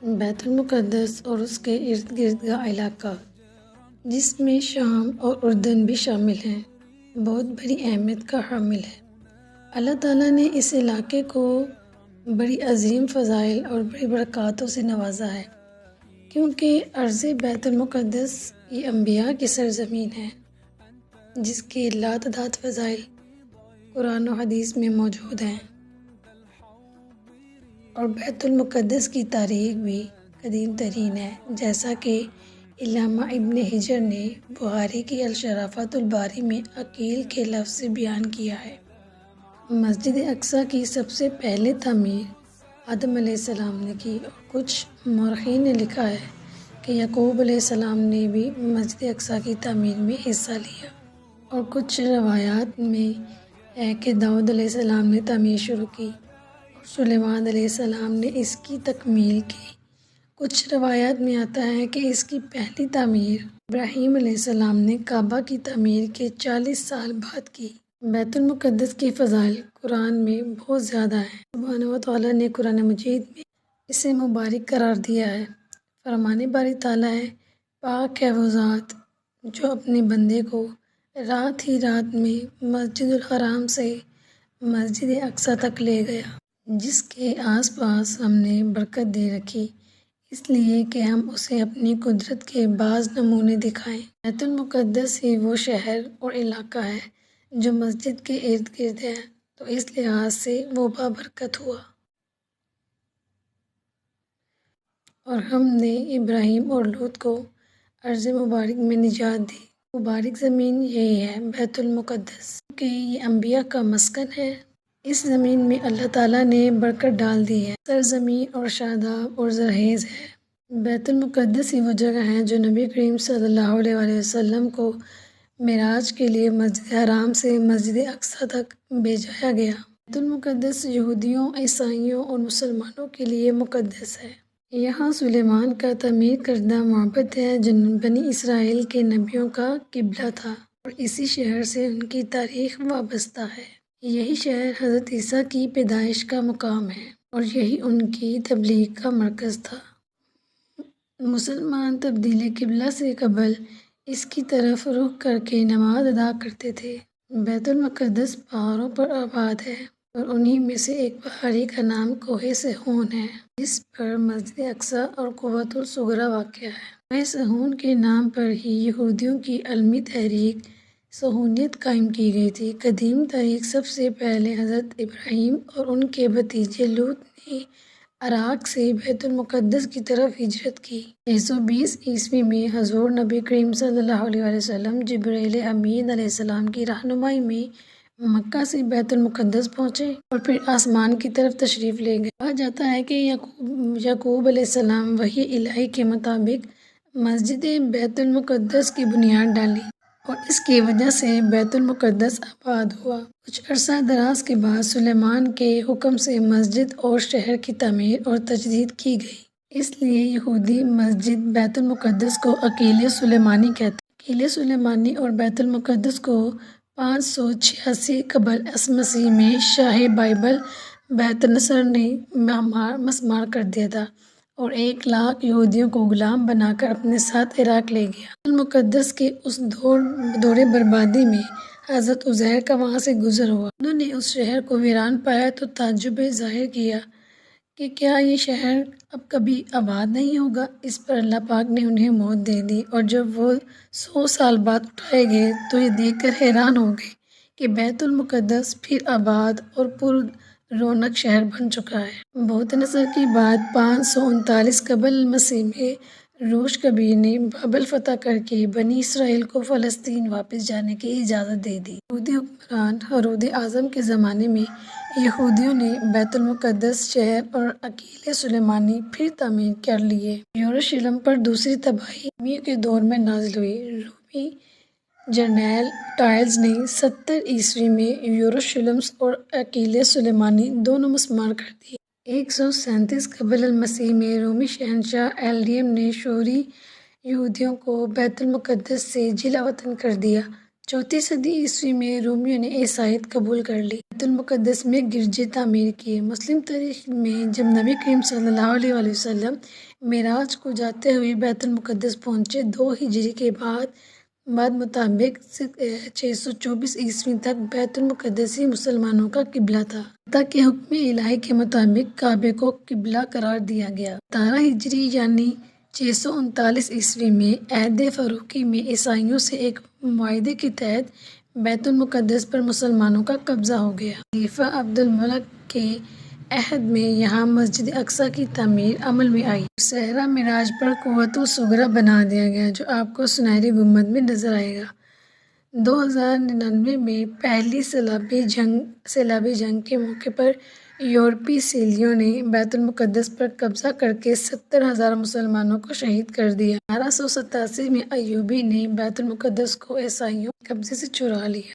بیت المقدس اور اس کے ارد گرد کا علاقہ، جس میں شام اور اردن بھی شامل ہیں، بہت بڑی اہمیت کا حامل ہے۔ اللہ تعالیٰ نے اس علاقے کو بڑی عظیم فضائل اور بڑی برکاتوں سے نوازا ہے، کیونکہ ارض بیت المقدس یہ انبیاء کی سرزمین ہے، جس کے لاتعداد فضائل قرآن و حدیث میں موجود ہیں، اور بیت المقدس کی تاریخ بھی قدیم ترین ہے، جیسا کہ علامہ ابن حجر نے بخاری کی الشرافۃ الباری میں عقیل کے لفظ سے بیان کیا ہے۔ مسجد اقصیٰ کی سب سے پہلے تعمیر آدم علیہ السلام نے کی، اور کچھ مورخین نے لکھا ہے کہ یعقوب علیہ السلام نے بھی مسجد اقصیٰ کی تعمیر میں حصہ لیا، اور کچھ روایات میں ہے کہ داؤد علیہ السلام نے تعمیر شروع کی اور سلیمان علیہ السلام نے اس کی تکمیل کی۔ کچھ روایات میں آتا ہے کہ اس کی پہلی تعمیر ابراہیم علیہ السلام نے کعبہ کی تعمیر کے 40 سال بعد کی۔ بیت المقدس کی فضائل قرآن میں بہت زیادہ ہیں۔ سبحانہ و تعالیٰ نے قرآن مجید میں اسے مبارک قرار دیا ہے۔ فرمان باری تعالیٰ ہے، پاک ہے وہ ذات جو اپنے بندے کو رات ہی رات میں مسجد الحرام سے مسجد اقصیٰ تک لے گیا، جس کے آس پاس ہم نے برکت دے رکھی، اس لیے کہ ہم اسے اپنی قدرت کے بعض نمونے دکھائیں۔ بیت المقدس ہی وہ شہر اور علاقہ ہے جو مسجد کے ارد گرد ہے، تو اس لحاظ سے وہ بابرکت ہوا، اور ہم نے ابراہیم اور لوط کو ارض مبارک میں نجات دی۔ مبارک زمین یہی ہے بیت المقدس، کہ یہ انبیاء کا مسکن ہے۔ اس زمین میں اللہ تعالیٰ نے برکت ڈال دی ہے، سرزمین اور شاداب اور زرخیز ہے۔ بیت المقدس ہی وہ جگہ ہے جو نبی کریم صلی اللہ علیہ وآلہ وسلم کو معراج کے لیے مسجد حرام سے مسجد اقصیٰ تک بھیجایا گیا۔ بیت المقدس یہودیوں، عیسائیوں اور مسلمانوں کے لیے مقدس ہے۔ یہاں سلیمان کا تعمیر کردہ معبد ہے جو بنی اسرائیل کے نبیوں کا قبلہ تھا، اور اسی شہر سے ان کی تاریخ وابستہ ہے۔ یہی شہر حضرت عیسیٰ کی پیدائش کا مقام ہے، اور یہی ان کی تبلیغ کا مرکز تھا۔ مسلمان تبدیل قبلہ سے قبل اس کی طرف رخ کر کے نماز ادا کرتے تھے۔ بیت المقدس پہاڑوں پر آباد ہے، اور انہی میں سے ایک پہاڑی کا نام کوہ صہیون ہے، جس پر مسجد اقصیٰ اور قبۃ الصغریٰ واقع ہے۔ کوہ صہیون کے نام پر ہی یہودیوں کی علمی تحریک صہیونیت قائم کی گئی تھی۔ قدیم تاریخ سب سے پہلے حضرت ابراہیم اور ان کے بھتیجے لوط نے عراق سے بیت المقدس کی طرف ہجرت کی۔ 620 عیسوی میں حضور نبی کریم صلی اللہ علیہ وآلہ وسلم جبرائیل امین علیہ السلام کی رہنمائی میں مکہ سے بیت المقدس پہنچے، اور پھر آسمان کی طرف تشریف لے گئے۔ کہا جاتا ہے کہ یعقوب علیہ السلام وحی الہی کے مطابق مسجد بیت المقدس کی بنیاد ڈالی، اور اس کی وجہ سے بیت المقدس آباد ہوا۔ کچھ عرصہ دراز کے بعد سلیمان کے حکم سے مسجد اور شہر کی تعمیر اور تجدید کی گئی۔ اس لیے یہودی مسجد بیت المقدس کو عقیل سلیمانی کہتے ہیں۔ عقیل سلیمانی اور بیت المقدس کو 586 قبل مسیح میں شاہ بائبل بیت نصر نے مسمار کر دیا تھا، اور 1,00,000 یہودیوں کو غلام بنا کر اپنے ساتھ عراق لے گیا۔ بیت المقدس کے اس دور بربادی میں حضرت عزیر کا وہاں سے گزر ہوا۔ انہوں نے اس شہر کو ویران پایا تو تعجب ظاہر کیا کہ کیا یہ شہر اب کبھی آباد نہیں ہوگا۔ اس پر اللہ پاک نے انہیں موت دے دی، اور جب وہ 100 سال بعد اٹھائے گئے تو یہ دیکھ کر حیران ہو گئے کہ بیت المقدس پھر آباد اور پر رونق شہر بن چکا ہے۔ بہت عرصے کے بعد 539 قبل مسیح میں روش کبیر نے بابل فتح کر کے بنی اسرائیل کو فلسطین واپس جانے کی اجازت دے دی۔ یہودی حکمران ہرود اعظم کے زمانے میں یہودیوں نے بیت المقدس شہر اور عقیل سلیمانی پھر تعمیر کر لیے۔ یروشلم پر دوسری تباہی رومیوں کے دور میں نازل ہوئی۔ رومی جنرل ٹائٹس نے 70 عیسوی میں یروشلم اور عقیل سلیمانی دونوں مسمار کر دیے۔ 137 قبل مسیح میں رومی شہنشاہ ایلڈیم نے شوری یہودیوں کو بیت المقدس سے جلا وطن کر دیا، چوتھی صدی عیسوی میں رومیوں نے عیسائیت قبول کر لی، بیت المقدس میں گرجے تعمیر کیے۔ مسلم تاریخ میں جب نبی کریم صلی اللہ علیہ وآلہ وسلم معراج کو جاتے ہوئے بیت المقدس پہنچے، 2 ہجری کے بعد مطابق 624 عیسوی تک بیت المقدس ہی مسلمانوں کا قبلہ تھا، حتیٰ کہ حکم الہی کے مطابق کعبے کو قبلہ قرار دیا گیا۔ 17 ہجری یعنی 639 عیسوی میں عہد فاروقی میں عیسائیوں سے ایک معاہدے کے تحت بیت المقدس پر مسلمانوں کا قبضہ ہو گیا۔ خلیفہ عبد الملک کے عہد میں یہاں مسجد اقصیٰ کی تعمیر عمل میں آئی۔ صحرا معراج پر قوۃ الصغریٰ بنا دیا گیا، جو آپ کو سنہری گنبد میں نظر آئے گا۔ 2099 میں پہلی سیلابی جنگ کے موقع پر یورپی سیلیوں نے بیت المقدس پر قبضہ کرکے 70,000 مسلمانوں کو شہید کر دیا۔ 1887 میں ایوبی نے بیت المقدس کو عیسائیوں کے قبضے سے چھڑا لیا۔